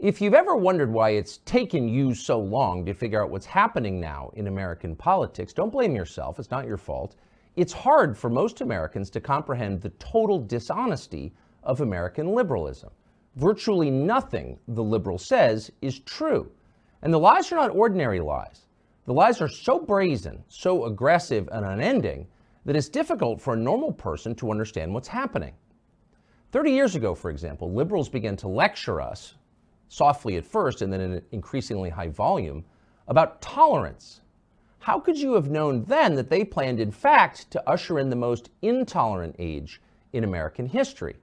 If you've ever wondered why it's taken you so long to figure out what's happening now in American politics, don't blame yourself. It's not your fault. It's hard for most Americans to comprehend the total dishonesty of American liberalism. Virtually nothing the liberal says is true. And the lies are not ordinary lies. The lies are so brazen, so aggressive and unending that it's difficult for a normal person to understand what's happening. 30 years ago, for example, liberals began to lecture us, softly at first and then in an increasingly high volume, about tolerance. How could you have known then that they planned, in fact, to usher in the most intolerant age in American history?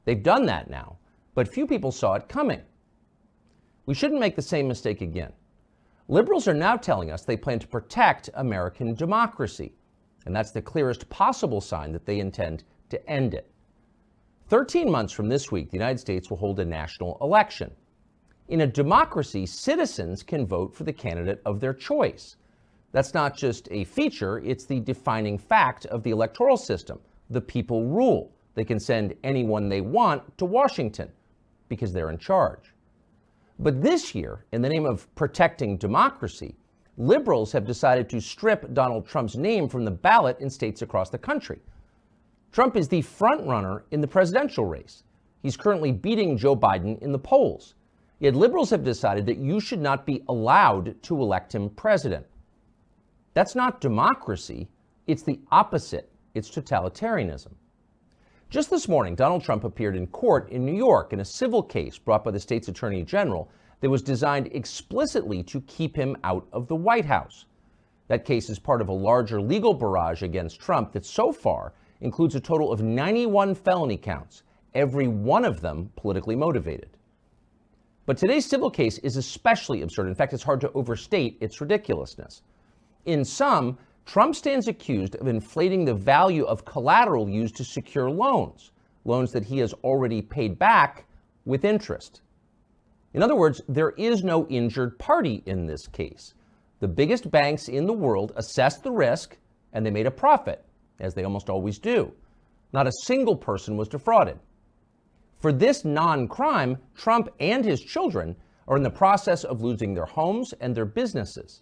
They've done that now, but few people saw it coming. We shouldn't make the same mistake again. Liberals are now telling us they plan to protect American democracy, and that's the clearest possible sign that they intend to end it. 13 months from this week, the United States will hold a national election. In a democracy, citizens can vote for the candidate of their choice. That's not just a feature, it's the defining fact of the electoral system. The people rule. They can send anyone they want to Washington because they're in charge. But this year, in the name of protecting democracy, liberals have decided to strip Donald Trump's name from the ballot in states across the country. Trump is the front runner in the presidential race. He's currently beating Joe Biden in the polls. Yet liberals have decided that you should not be allowed to elect him president. That's not democracy. It's the opposite. It's totalitarianism. Just this morning, Donald Trump appeared in court in New York in a civil case brought by the state's attorney general that was designed explicitly to keep him out of the White House. That case is part of a larger legal barrage against Trump that so far includes a total of 91 felony counts, every one of them politically motivated. But today's civil case is especially absurd. In fact, it's hard to overstate its ridiculousness. In sum, Trump stands accused of inflating the value of collateral used to secure loans that he has already paid back with interest. In other words, there is no injured party in this case. The biggest banks in the world assessed the risk and they made a profit, as they almost always do. Not a single person was defrauded. For this non-crime, Trump and his children are in the process of losing their homes and their businesses.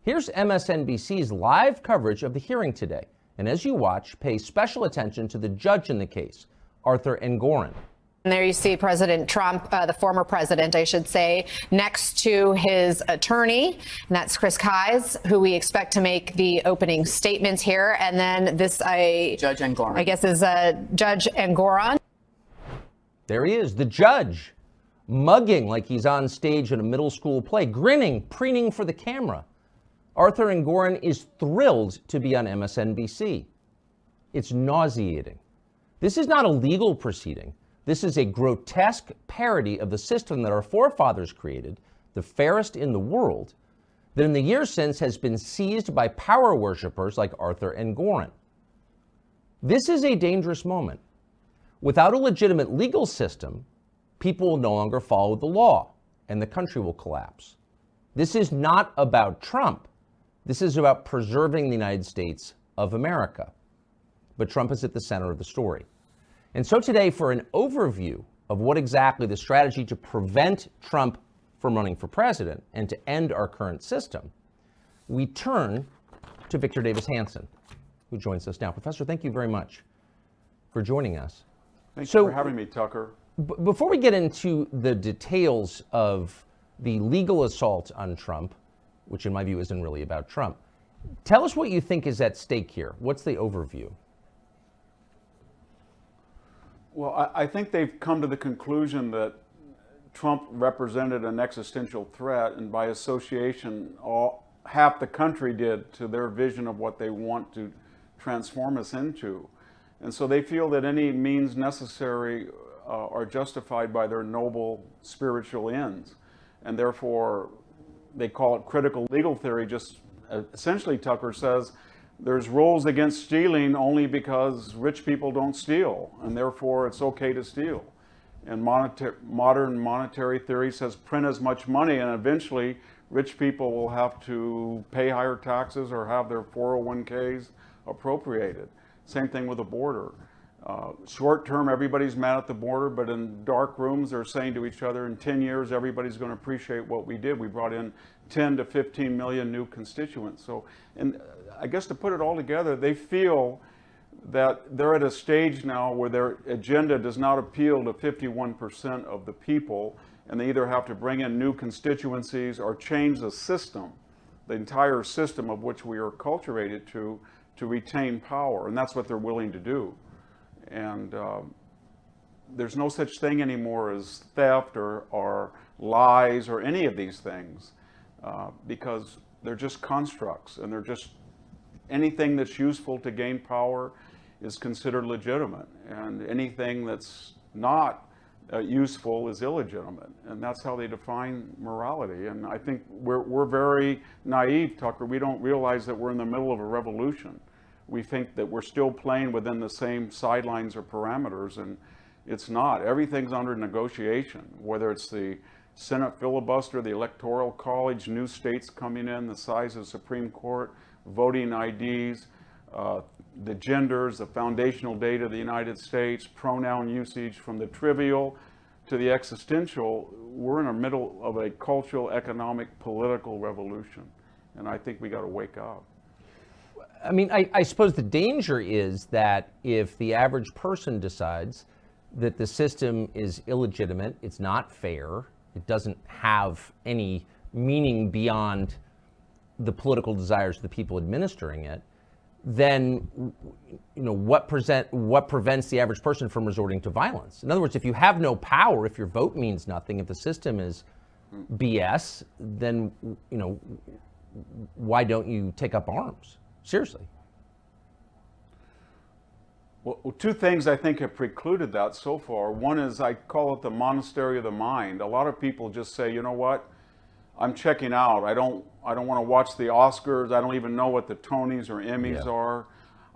Here's MSNBC's live coverage of the hearing today. And as you watch, pay special attention to the judge in the case, Arthur Engoron. And there you see President Trump, the former president, I should say, next to his attorney, and that's Chris Kise, who we expect to make the opening statements here. And then this, Judge Engoron, I guess, is Judge Engoron. There he is, the judge, mugging like he's on stage in a middle school play, grinning, preening for the camera. Arthur Engoron is thrilled to be on MSNBC. It's nauseating. This is not a legal proceeding. This is a grotesque parody of the system that our forefathers created, the fairest in the world, that in the years since has been seized by power worshipers like Arthur Engoron. This is a dangerous moment. Without a legitimate legal system, people will no longer follow the law and the country will collapse. This is not about Trump. This is about preserving the United States of America. But Trump is at the center of the story. And so today, for an overview of what exactly the strategy to prevent Trump from running for president and to end our current system, we turn to Victor Davis Hansen, who joins us now. Professor, thank you very much for joining us. Thank you for having me, Tucker. Before we get into the details of the legal assault on Trump, which in my view isn't really about Trump, tell us what you think is at stake here. What's the overview? Well, I think they've come to the conclusion that Trump represented an existential threat, and by association, half the country did to their vision of what they want to transform us into. And so they feel that any means necessary are justified by their noble spiritual ends. And therefore, they call it critical legal theory. Just essentially, Tucker says, there's rules against stealing only because rich people don't steal, and therefore it's okay to steal. And modern monetary theory says print as much money, and eventually rich people will have to pay higher taxes or have their 401ks appropriated. Same thing with the border. Short term, everybody's mad at the border, but in dark rooms, they're saying to each other, in 10 years, everybody's going to appreciate what we did. We brought in 10 to 15 million new constituents. So, and I guess to put it all together, they feel that they're at a stage now where their agenda does not appeal to 51% of the people, and they either have to bring in new constituencies or change the system, the entire system of which we are acculturated to retain power, and that's what they're willing to do. And there's no such thing anymore as theft or lies or any of these things, because they're just constructs, and they're just anything that's useful to gain power is considered legitimate, and anything that's not useful is illegitimate, and that's how they define morality. And I think we're very naive, Tucker. We don't realize that we're in the middle of a revolution. We think that we're still playing within the same sidelines or parameters, and it's not. Everything's under negotiation, whether it's the Senate filibuster, the Electoral College, new states coming in, the size of the Supreme Court, voting IDs, the genders, the foundational data of the United States, pronoun usage, from the trivial to the existential. We're in the middle of a cultural, economic, political revolution, and I think we got to wake up. I mean, I suppose the danger is that if the average person decides that the system is illegitimate, it's not fair, it doesn't have any meaning beyond the political desires of the people administering it, then what prevents the average person from resorting to violence? In other words, if you have no power, if your vote means nothing, if the system is BS, then why don't you take up arms? Seriously. Well, two things I think have precluded that so far. One is, I call it the monastery of the mind. A lot of people just say, you know what, I'm checking out. I don't want to watch the Oscars. I don't even know what the Tonys or Emmys are.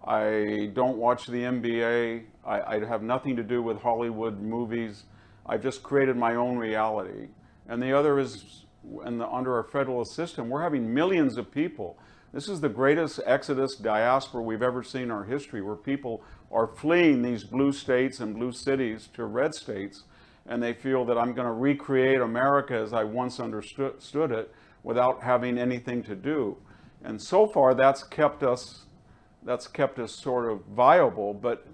I don't watch the NBA. I have nothing to do with Hollywood movies. I've just created my own reality. And the other is, under our federalist system, we're having millions of people. This is the greatest exodus diaspora we've ever seen in our history, where people are fleeing these blue states and blue cities to red states, and they feel that I'm going to recreate America as I once understood it without having anything to do. And so far, that's kept us sort of viable, but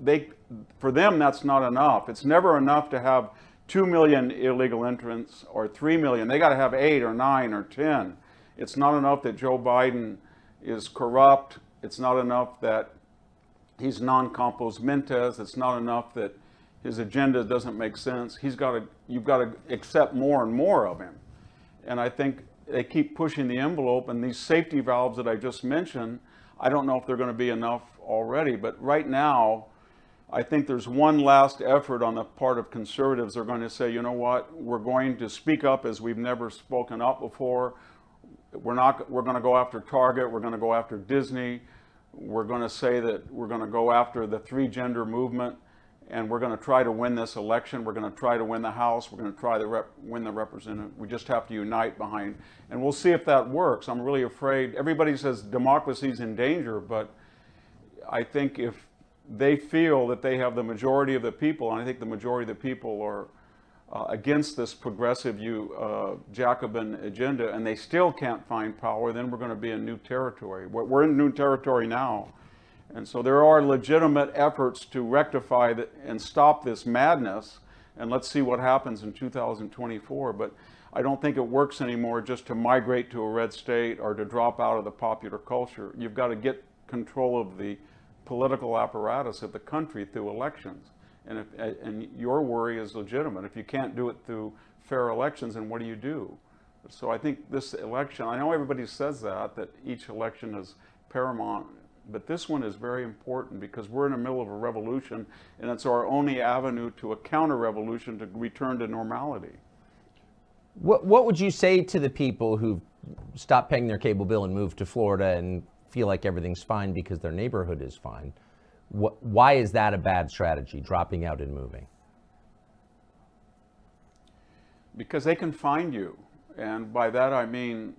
for them, that's not enough. It's never enough to have 2 million illegal entrants or 3 million. They got to have 8 or 9 or 10. It's not enough that Joe Biden is corrupt. It's not enough that he's non compos mentis. It's not enough that his agenda doesn't make sense. You've got to accept more and more of him. And I think they keep pushing the envelope, and these safety valves that I just mentioned, I don't know if they're going to be enough already. But right now, I think there's one last effort on the part of conservatives. They're going to say, you know what, we're going to speak up as we've never spoken up before. We're going to go after Target. We're going to go after Disney. We're going to say that we're going to go after the 3-gender movement, and we're going to try to win this election. We're going to try to win the House. We're going to try to win the representative. We just have to unite behind, and we'll see if that works. I'm really afraid. Everybody says democracy's in danger, but I think if they feel that they have the majority of the people, and I think the majority of the people are against this progressive Jacobin agenda, and they still can't find power, then we're going to be in new territory. We're in new territory now. And so there are legitimate efforts to rectify and stop this madness, and let's see what happens in 2024. But I don't think it works anymore just to migrate to a red state or to drop out of the popular culture. You've got to get control of the political apparatus of the country through elections. And your worry is legitimate. If you can't do it through fair elections, then what do you do? So I think this election, I know everybody says that each election is paramount, but this one is very important because we're in the middle of a revolution, and it's our only avenue to a counter-revolution to return to normality. What would you say to the people who stopped paying their cable bill and moved to Florida and feel like everything's fine because their neighborhood is fine? Why is that a bad strategy, dropping out and moving? Because they can find you. And by that I mean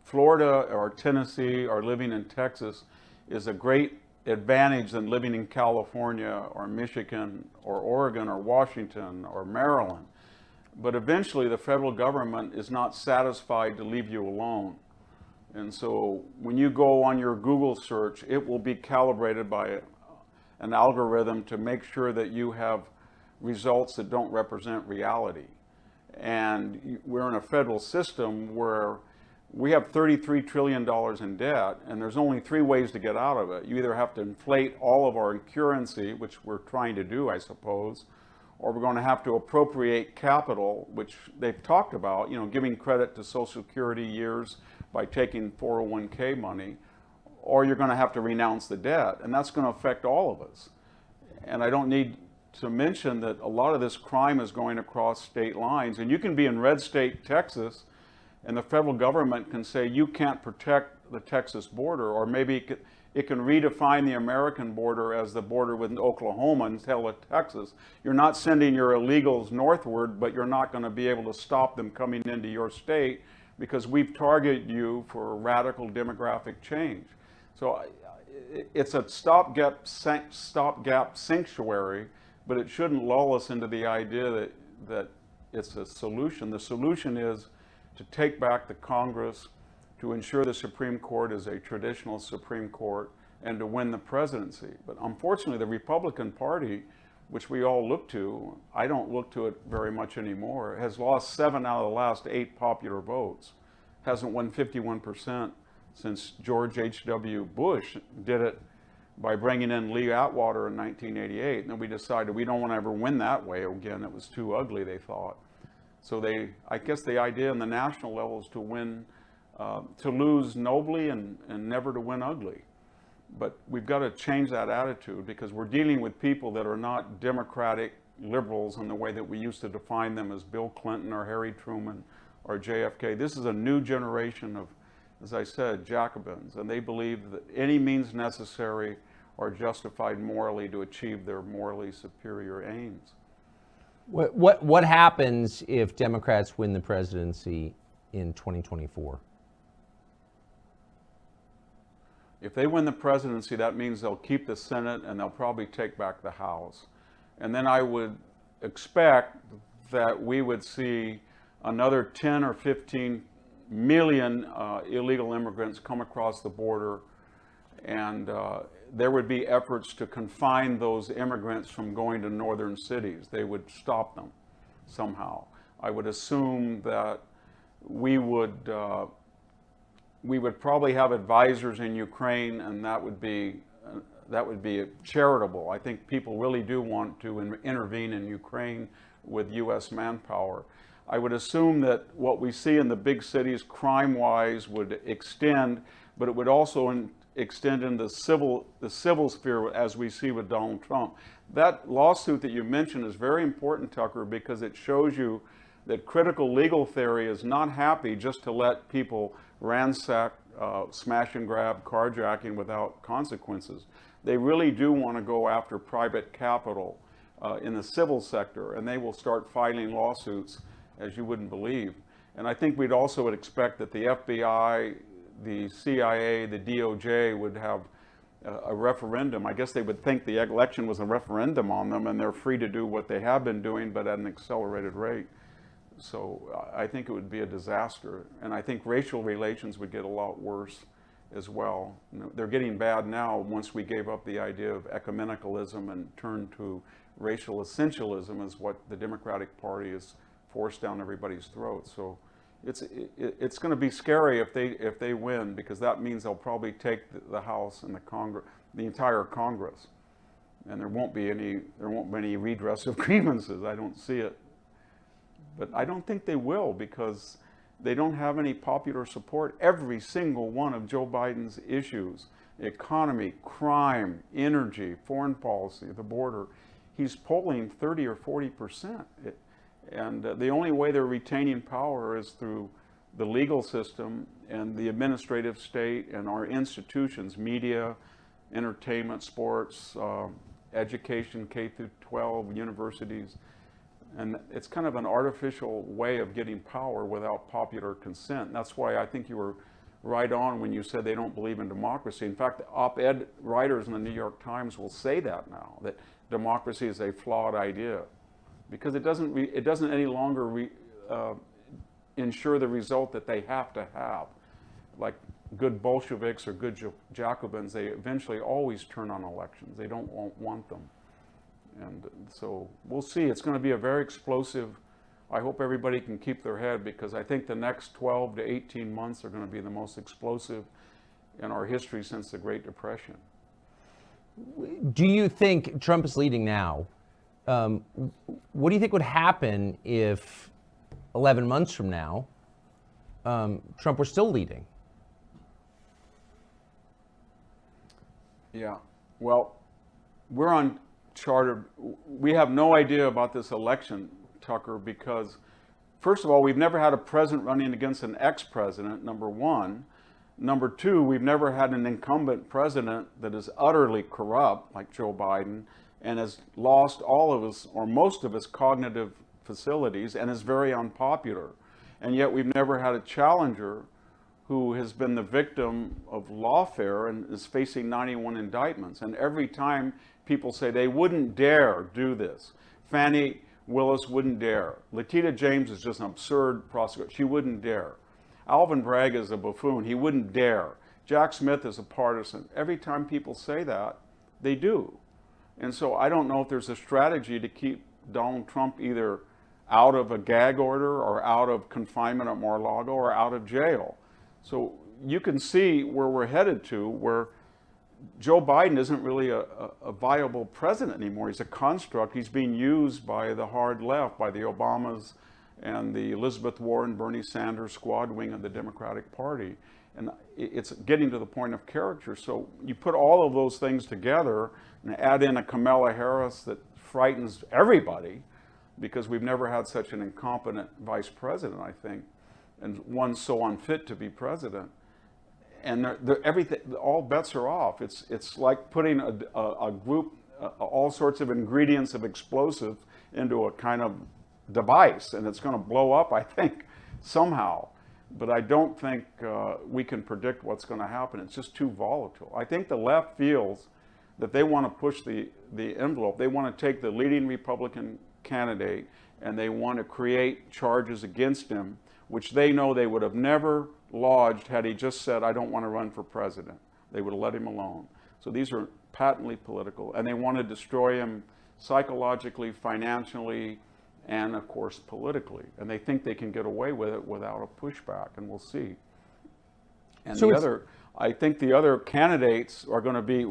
Florida or Tennessee or living in Texas is a great advantage than living in California or Michigan or Oregon or Washington or Maryland. But eventually the federal government is not satisfied to leave you alone. And so when you go on your Google search, it will be calibrated by an algorithm to make sure that you have results that don't represent reality. And we're in a federal system where we have $33 trillion in debt, and there's only three ways to get out of it. You either have to inflate all of our currency, which we're trying to do, I suppose, or we're going to have to appropriate capital, which they've talked about, giving credit to Social Security years by taking 401k money, or you're going to have to renounce the debt, and that's going to affect all of us. And I don't need to mention that a lot of this crime is going across state lines, and you can be in red state Texas, and the federal government can say you can't protect the Texas border, or maybe it can redefine the American border as the border with Oklahoma and tell it Texas, you're not sending your illegals northward, but you're not going to be able to stop them coming into your state because we've targeted you for radical demographic change. So it's a stopgap sanctuary, but it shouldn't lull us into the idea that it's a solution. The solution is to take back the Congress, to ensure the Supreme Court is a traditional Supreme Court, and to win the presidency. But unfortunately, the Republican Party, which we all look to, I don't look to it very much anymore, has lost 7 out of the last 8 popular votes, hasn't won 51% since George H.W. Bush did it by bringing in Lee Atwater in 1988. And then we decided we don't want to ever win that way again. It was too ugly, they thought. So I guess the idea on the national level is to win, to lose nobly and never to win ugly. But we've got to change that attitude because we're dealing with people that are not democratic liberals in the way that we used to define them as Bill Clinton or Harry Truman or JFK. This is a new generation of, as I said, Jacobins, and they believe that any means necessary are justified morally to achieve their morally superior aims. What happens if Democrats win the presidency in 2024? If they win the presidency, that means they'll keep the Senate and they'll probably take back the House. And then I would expect that we would see another 10 or 15 million illegal immigrants come across the border, and there would be efforts to confine those immigrants from going to northern cities. They would stop them somehow. I would assume that we would probably have advisors in Ukraine, and that would be charitable. I think people really do want to intervene in Ukraine with U.S. manpower. I would assume that what we see in the big cities crime-wise would extend, but it would also extend in the civil sphere as we see with Donald Trump. That lawsuit that you mentioned is very important, Tucker, because it shows you that critical legal theory is not happy just to let people ransack, smash and grab, carjacking without consequences. They really do want to go after private capital in the civil sector, and they will start filing lawsuits as you wouldn't believe. And I think we'd also would expect that the FBI, the CIA, the DOJ would have a referendum. I guess they would think the election was a referendum on them and they're free to do what they have been doing, but at an accelerated rate. So I think it would be a disaster. And I think racial relations would get a lot worse as well. They're getting bad now once we gave up the idea of ecumenicalism and turned to racial essentialism is what the Democratic Party is forced down everybody's throats. So it's going to be scary if they win, because that means they'll probably take the House and the Congress, the entire Congress, and there won't be any redress of grievances. I don't see it, but I don't think they will because they don't have any popular support. Every single one of Joe Biden's issues, economy, crime, energy, foreign policy, the border, he's polling 30 or 40%. And the only way they're retaining power is through the legal system and the administrative state and our institutions, media, entertainment, sports, education, K through 12, universities. And it's kind of an artificial way of getting power without popular consent. That's why I think you were right on when you said they don't believe in democracy. In fact, op-ed writers in the New York Times will say that now, that democracy is a flawed idea, because it doesn't any longer ensure the result that they have to have. Like good Bolsheviks or good Jacobins, they eventually always turn on elections. They don't want them. And so we'll see. It's going to be a very explosive. I hope everybody can keep their head, because I think the next 12 to 18 months are going to be the most explosive in our history since the Great Depression. Do you think Trump is leading now? What do you think would happen if 11 months from now Trump were still leading? Yeah, well, we're uncharted. We have no idea about this election, Tucker, because first of all, we've never had a president running against an ex-president, number one. Number two, we've never had an incumbent president that is utterly corrupt, like Joe Biden, and has lost all of his, or most of his, cognitive facilities and is very unpopular. And yet we've never had a challenger who has been the victim of lawfare and is facing 91 indictments. And every time people say they wouldn't dare do this. Fani Willis wouldn't dare. Letitia James is just an absurd prosecutor. She wouldn't dare. Alvin Bragg is a buffoon. He wouldn't dare. Jack Smith is a partisan. Every time people say that, they do. And so I don't know if there's a strategy to keep Donald Trump either out of a gag order or out of confinement at Mar-a-Lago or out of jail. So you can see where we're headed to, where Joe Biden isn't really a viable president anymore. He's a construct. He's being used by the hard left, by the Obamas and the Elizabeth Warren, Bernie Sanders squad wing of the Democratic Party. And it's getting to the point of caricature. So you put all of those things together and add in a Kamala Harris that frightens everybody, because we've never had such an incompetent vice president, I think, and one so unfit to be president. And everything, all bets are off. It's like putting a group, all sorts of ingredients of explosive into a kind of device, and it's going to blow up, I think, somehow. But I don't think we can predict what's going to happen. It's just too volatile. I think the left feels that they want to push the envelope. They want to take the leading Republican candidate and they want to create charges against him, which they know they would have never lodged had he just said, I don't want to run for president. They would have let him alone. So these are patently political, and they want to destroy him psychologically, financially, and of course politically. And they think they can get away with it without a pushback, and we'll see. And so I think the other candidates are going to be,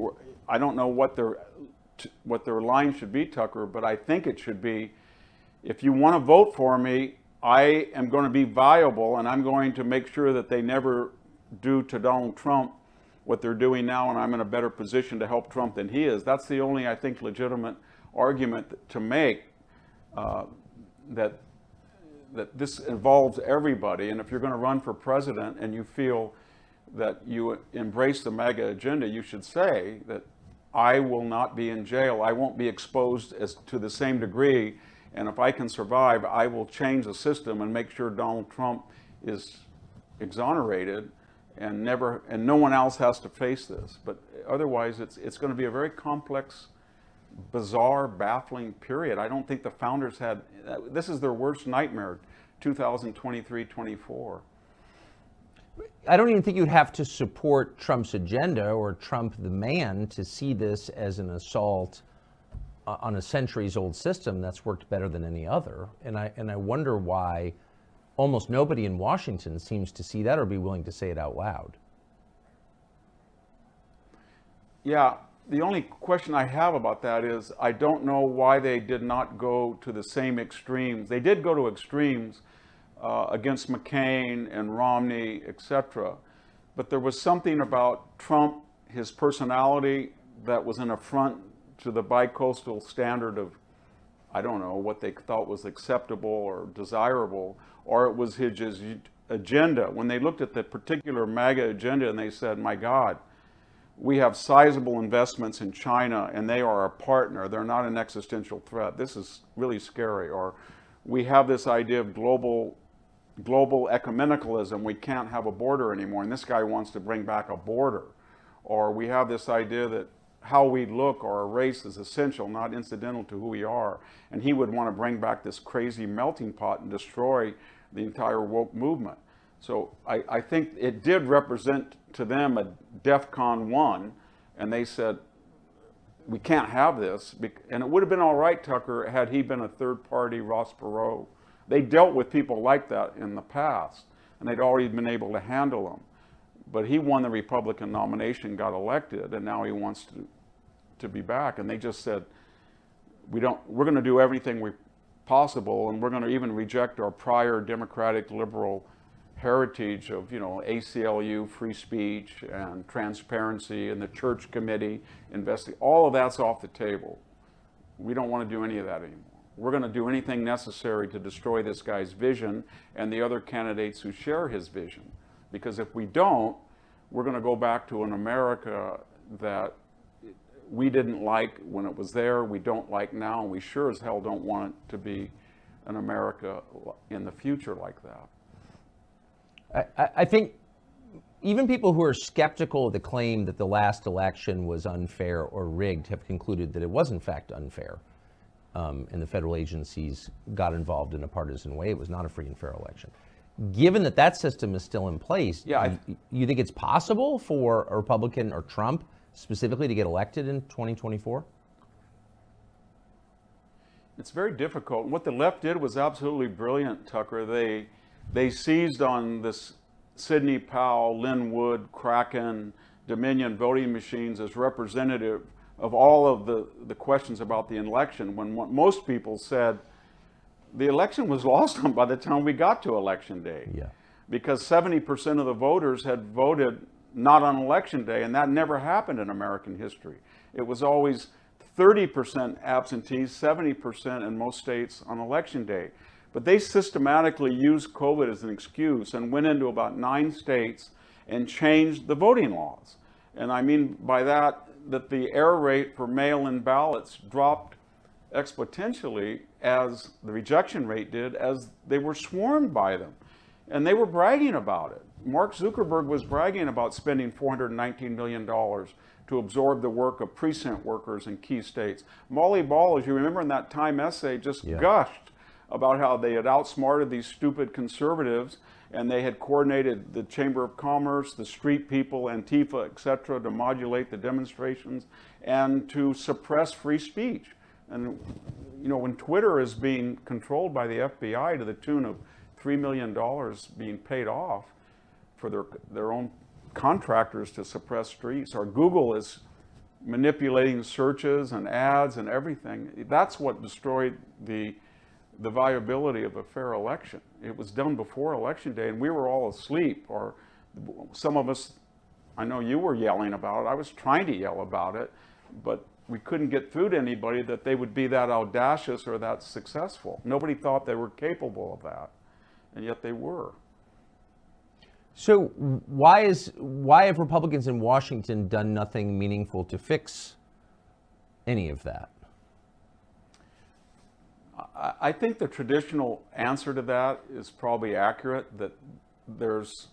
I don't know what their line should be, Tucker, but I think it should be, if you want to vote for me, I am going to be viable, and I'm going to make sure that they never do to Donald Trump what they're doing now, and I'm in a better position to help Trump than he is. That's the only, I think, legitimate argument to make, that this involves everybody. And if you're going to run for president and you feel that you embrace the MAGA agenda, you should say that I will not be in jail. I won't be exposed to the same degree. And if I can survive, I will change the system and make sure Donald Trump is exonerated and no one else has to face this. But otherwise, it's going to be a very complex, bizarre, baffling period. I don't think the founders had, this is their worst nightmare, 2023-24. I don't even think you'd have to support Trump's agenda or Trump the man to see this as an assault on a centuries-old system that's worked better than any other. And I wonder why almost nobody in Washington seems to see that or be willing to say it out loud. Yeah, the only question I have about that is I don't know why they did not go to the same extremes. They did go to extremes against McCain and Romney, etc. But there was something about Trump, his personality, that was an affront to the bicoastal standard of, I don't know, what they thought was acceptable or desirable, or it was his agenda. When they looked at the particular MAGA agenda and they said, my God, we have sizable investments in China and they are our partner. They're not an existential threat. This is really scary. Or we have this idea of global global ecumenicalism, we can't have a border anymore, and this guy wants to bring back a border. Or we have this idea that how we look or our race is essential, not incidental to who we are. And he would want to bring back this crazy melting pot and destroy the entire woke movement. So I think it did represent to them a DEFCON 1, and they said, we can't have this. And it would have been all right, Tucker, had he been a third party Ross Perot. They dealt with people like that in the past, and they'd already been able to handle them. But he won the Republican nomination, got elected, and now he wants to be back. And they just said, we're going to do everything possible, and we're going to even reject our prior democratic liberal heritage of, ACLU, free speech, and transparency, and the church committee investing. All of that's off the table. We don't want to do any of that anymore. We're going to do anything necessary to destroy this guy's vision and the other candidates who share his vision. Because if we don't, we're going to go back to an America that we didn't like when it was there, we don't like now, and we sure as hell don't want it to be an America in the future like that. I think even people who are skeptical of the claim that the last election was unfair or rigged have concluded that it was in fact unfair, and the federal agencies got involved in a partisan way. It was not a free and fair election. Given that that system is still in place, you think it's possible for a Republican or Trump specifically to get elected in 2024? It's very difficult. What the left did was absolutely brilliant, Tucker. They seized on this Sidney Powell, Lynn Wood, Kraken, Dominion voting machines as representative of all of the questions about the election, when most people said the election was lost by the time we got to election day. Yeah. Because 70% of the voters had voted not on election day, and that never happened in American history. It was always 30% absentees, 70% in most states on election day. But they systematically used COVID as an excuse and went into about 9 states and changed the voting laws. And I mean by that the error rate for mail-in ballots dropped exponentially as the rejection rate did, as they were swarmed by them. And they were bragging about it. Mark Zuckerberg was bragging about spending $419 million to absorb the work of precinct workers in key states. Molly Ball, as you remember in that Time essay, just gushed about how they had outsmarted these stupid conservatives, and they had coordinated the Chamber of Commerce, the street people, Antifa, etc., to modulate the demonstrations and to suppress free speech. And when Twitter is being controlled by the FBI to the tune of $3 million being paid off for their own contractors to suppress streets, or Google is manipulating searches and ads and everything, that's what destroyed the viability of a fair election. It was done before election day, and we were all asleep, or some of us, I know you were yelling about it, I was trying to yell about it, but we couldn't get through to anybody that they would be that audacious or that successful. Nobody thought they were capable of that, and yet they were. So why have Republicans in Washington done nothing meaningful to fix any of that? I think the traditional answer to that is probably accurate, that there's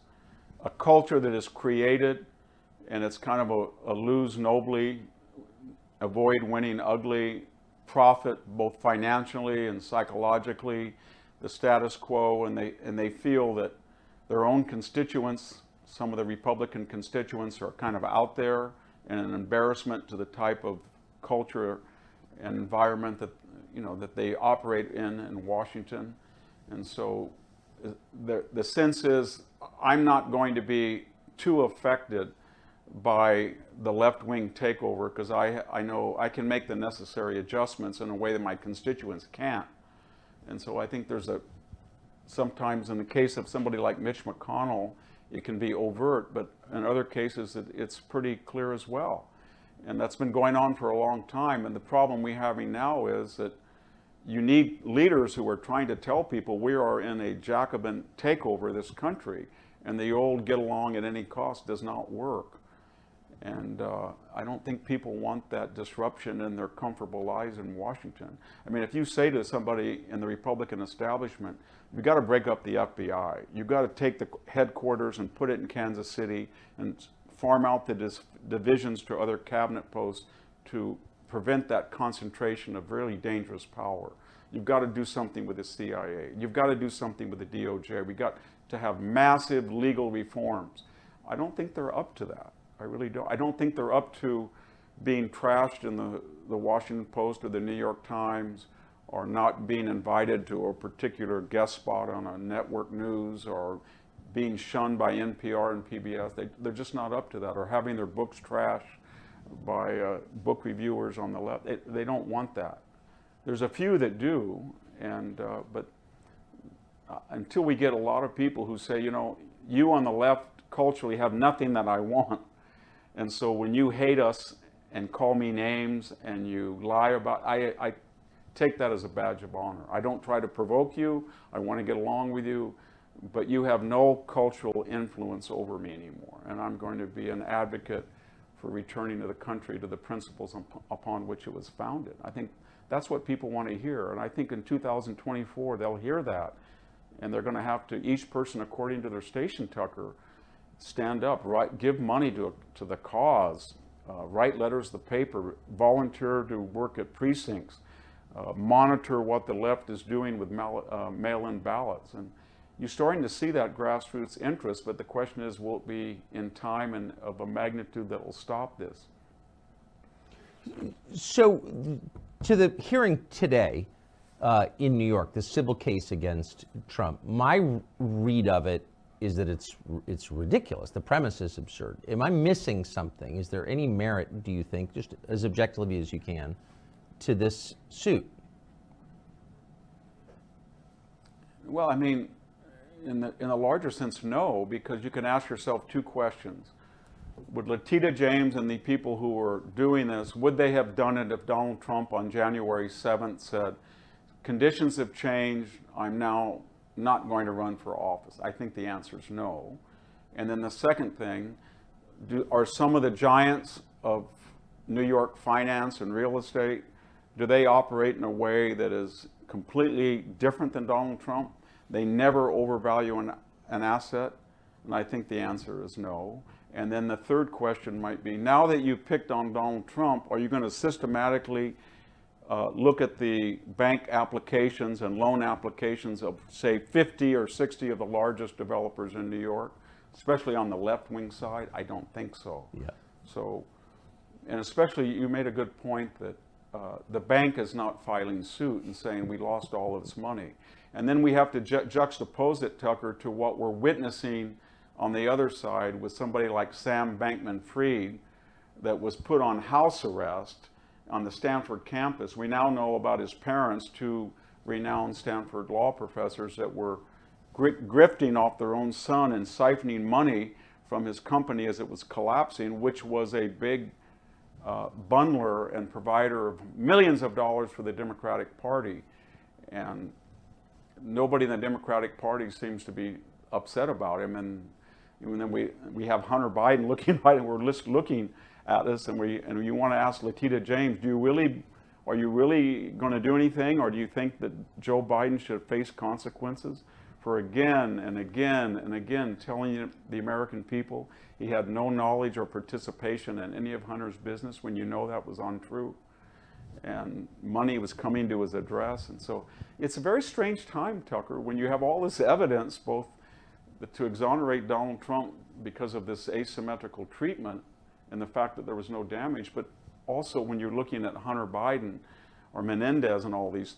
a culture that is created, and it's kind of a lose nobly, avoid winning ugly, profit both financially and psychologically, the status quo, and they feel that their own constituents, some of the Republican constituents, are kind of out there and an embarrassment to the type of culture and environment that that they operate in Washington. And so the sense is, I'm not going to be too affected by the left-wing takeover, because I know I can make the necessary adjustments in a way that my constituents can't. And so I think there's sometimes in the case of somebody like Mitch McConnell, it can be overt, but in other cases it's pretty clear as well. And that's been going on for a long time. And the problem we're having now is that you need leaders who are trying to tell people we are in a Jacobin takeover of this country, and the old get along at any cost does not work. And I don't think people want that disruption in their comfortable lives in Washington. I mean, if you say to somebody in the Republican establishment, you've got to break up the FBI, you've got to take the headquarters and put it in Kansas City and farm out the divisions to other cabinet posts to prevent that concentration of really dangerous power. You've got to do something with the CIA. You've got to do something with the DOJ. We've got to have massive legal reforms. I don't think they're up to that. I really don't. I don't think they're up to being trashed in the Washington Post or the New York Times, or not being invited to a particular guest spot on a network news, or being shunned by NPR and PBS. They're just not up to that, or having their books trashed by book reviewers on the left. They don't want that. There's a few that do, and but until we get a lot of people who say, you know, you on the left culturally have nothing that I want, and so when you hate us and call me names and you lie about, I take that as a badge of honor. I don't try to provoke you. I want to get along with you, but you have no cultural influence over me anymore, and I'm going to be an advocate for returning to the country to the principles upon which it was founded. I think that's what people want to hear, and I think in 2024 they'll hear that, and they're going to have to, each person according to their station, Tucker, stand up, give money to the cause, write letters to the paper, volunteer to work at precincts, monitor what the left is doing with mail-in ballots. And you're starting to see that grassroots interest, but the question is, will it be in time and of a magnitude that will stop this? So, to the hearing today in New York, the civil case against Trump, my read of it is that it's ridiculous. The premise is absurd. Am I missing something? Is there any merit, do you think, just as objectively as you can, to this suit? Well, I mean, in a larger sense, no, because you can ask yourself two questions. Would Letitia James and the people who were doing this, would they have done it if Donald Trump on January 7th said, conditions have changed, I'm now not going to run for office? I think the answer is no. And then the second thing, are some of the giants of New York finance and real estate, do they operate in a way that is completely different than Donald Trump? They never overvalue an asset, and I think the answer is no. And then the third question might be, now that you've picked on Donald Trump, are you going to systematically look at the bank applications and loan applications of, say, 50 or 60 of the largest developers in New York, especially on the left-wing side? I don't think so. Yeah. So, and especially you made a good point that the bank is not filing suit and saying we lost all of its money. And then we have to juxtapose it, Tucker, to what we're witnessing on the other side with somebody like Sam Bankman-Fried that was put on house arrest on the Stanford campus. We now know about his parents, two renowned Stanford law professors that were grifting off their own son and siphoning money from his company as it was collapsing, which was a big bundler and provider of millions of dollars for the Democratic Party. And nobody in the Democratic Party seems to be upset about him. And then we have Hunter Biden looking right, and we're looking at us, and you want to ask Letitia James, are you really going to do anything, or do you think that Joe Biden should face consequences for again and again and again telling the American people he had no knowledge or participation in any of Hunter's business when you know that was untrue, and money was coming to his address? And so it's a very strange time, Tucker, when you have all this evidence, both to exonerate Donald Trump because of this asymmetrical treatment and the fact that there was no damage, but also when you're looking at Hunter Biden or Menendez and all these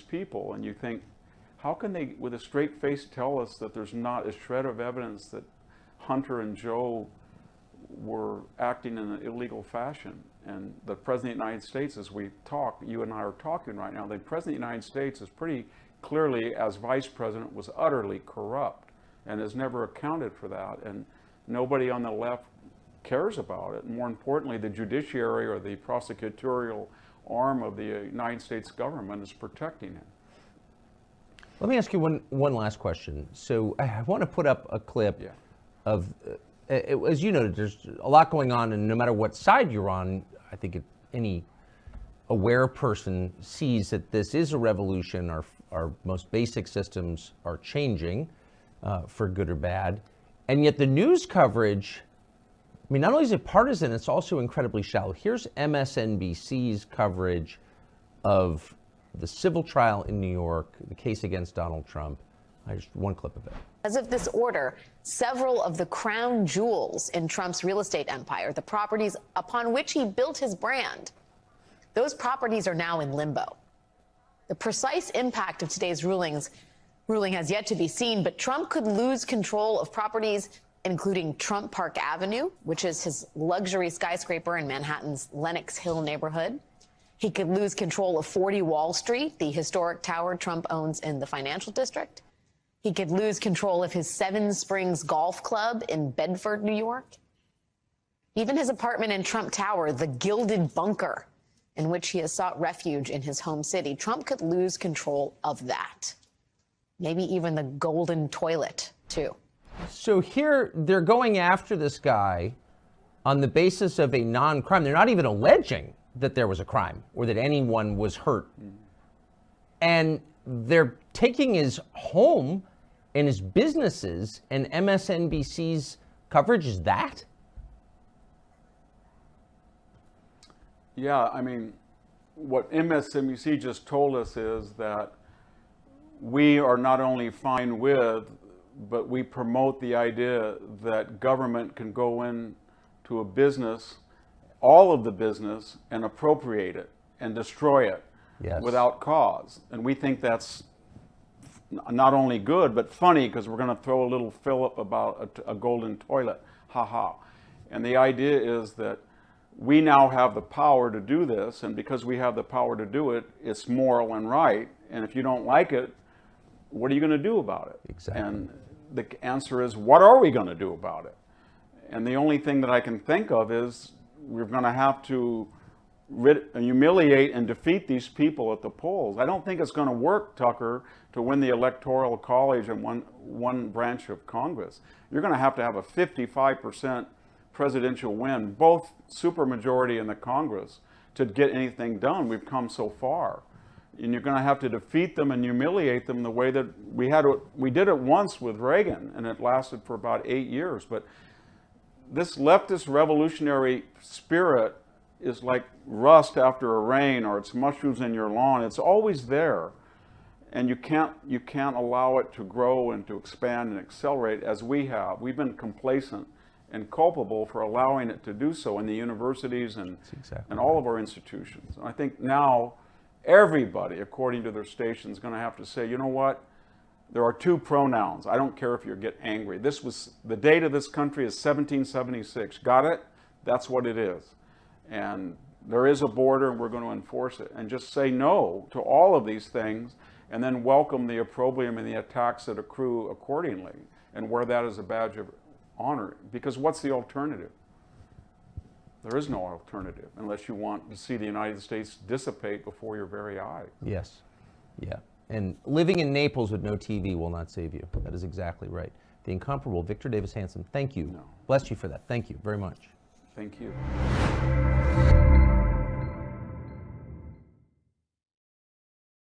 people, and you think, how can they, with a straight face, tell us that there's not a shred of evidence that Hunter and Joe were acting in an illegal fashion? And the President of the United States, as we talk, you and I are talking right now, the President of the United States is pretty clearly, as Vice President, was utterly corrupt and has never accounted for that. And nobody on the left cares about it. And more importantly, the judiciary or the prosecutorial arm of the United States government is protecting him. Let me ask you one last question. So I want to put up a clip of As you noted, there's a lot going on, and no matter what side you're on, I think any aware person sees that this is a revolution. Our most basic systems are changing for good or bad. And yet the news coverage, I mean, not only is it partisan, it's also incredibly shallow. Here's MSNBC's coverage of the civil trial in New York, the case against Donald Trump. Just one clip of it. As of this order, several of the crown jewels in Trump's real estate empire, the properties upon which he built his brand, those properties are now in limbo. The precise impact of today's ruling has yet to be seen, but Trump could lose control of properties including Trump Park Avenue, which is his luxury skyscraper in Manhattan's Lenox Hill neighborhood. He could lose control of 40 Wall Street, the historic tower Trump owns in the financial district. He could lose control of his Seven Springs Golf Club in Bedford, New York. Even his apartment in Trump Tower, the Gilded Bunker, in which he has sought refuge in his home city. Trump could lose control of that. Maybe even the golden toilet, too. So here they're going after this guy on the basis of a non-crime. They're not even alleging that there was a crime or that anyone was hurt. And they're taking his home and his businesses, and MSNBC's coverage is that? Yeah, I mean, what MSNBC just told us is that we are not only fine with, but we promote the idea that government can go into a business, all of the business, and appropriate it and destroy it without cause. And we think that's not only good, but funny, because we're going to throw a little fillip about a golden toilet. Ha ha. And the idea is that we now have the power to do this, and because we have the power to do it, it's moral and right. And if you don't like it, what are you going to do about it? Exactly. And the answer is, what are we going to do about it? And the only thing that I can think of is we're going to have to humiliate and defeat these people at the polls. I don't think it's going to work, Tucker, to win the Electoral College and one branch of Congress. You're going to have a 55% presidential win, both supermajority in the Congress, to get anything done. We've come so far. And you're going to have to defeat them and humiliate them the way that we did it once with Reagan, and it lasted for about 8 years. But this leftist revolutionary spirit is like rust after a rain, or it's mushrooms in your lawn. It's always there, and you can't allow it to grow and to expand and accelerate as we have. We've been complacent and culpable for allowing it to do so in the universities and all of our institutions. And I think now everybody, according to their station, is going to have to say, you know what? There are two pronouns. I don't care if you get angry. This was the date of this country is 1776. Got it? That's what it is. And there is a border, and we're going to enforce it. And just say no to all of these things, and then welcome the opprobrium and the attacks that accrue accordingly, and wear that as a badge of honor. Because what's the alternative? There is no alternative unless you want to see the United States dissipate before your very eyes. Yes. Yeah. And living in Naples with no TV will not save you. That is exactly right. The incomparable Victor Davis Hansen, thank you. No. Bless you for that. Thank you very much. Thank you.